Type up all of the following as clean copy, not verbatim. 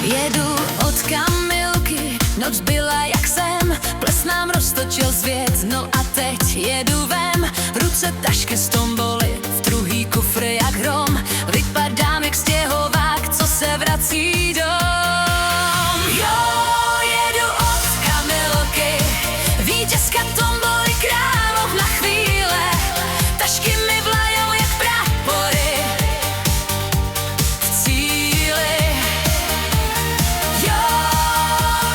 Jedu od Kamilky, noc byla jak sem, ples nám roztočil svět, no a teď jedu ven. V ruce tašky z tomboly, v druhý kufr jak hrom, vypadám jak stěhovák, co se vrací dom. Jo, jedu od Kamilky, vítězka tomboly, královna chvíle, tašky mi vlajou jak prapory v cíli. Jo,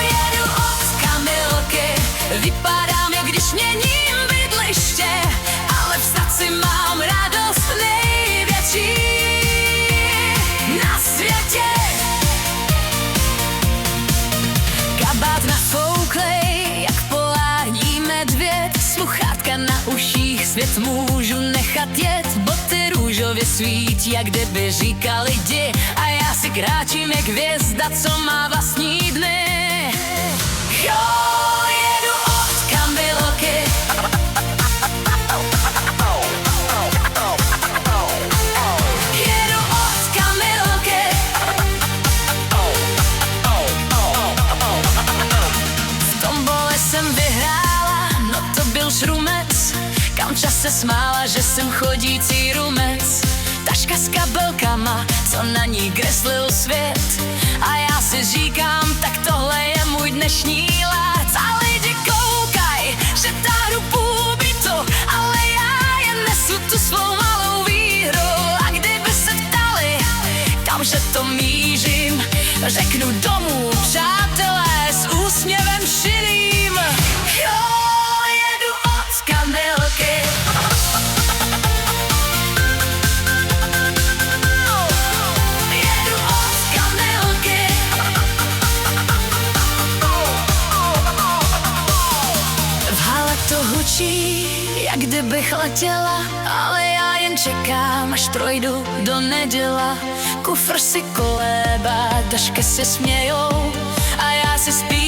jedu od Kamilky, vypadám jak když měním bydliště, ale v srdci mám radost největší na světě. Kabát nafouklej, jak polární medvěd, sluchátka na uších, svět můžu nechat jet. Boty růžově svítí, jak kdyby říkali jdi, a já si kráčím jak hvězda, co má vlastní dny. Jo, jedu od Kamilky, jedu od Kamilky. V tombole jsem vyhrála, no to byl šrumec, Kamča se smála, že jsem chodící rumec. Taška s kabelkama, co na ní kreslil svět, a já si říkám, tak tohle je můj dnešní let. A lidi koukaj, že táhnu půl bytu, ale já jen nesu tu svou malou výhru. A kdyby se ptali, kamže to mířím, řeknu domů, přátelé, s úsměvem širým. Jo, jedu od Kamilky. Jedu od Kamilky. V hale to hučí, jak kdybych letěla, ale já jen čekám, až projdu do neděla. Kufr si kolébá, tašky se smějou a já si zpívám.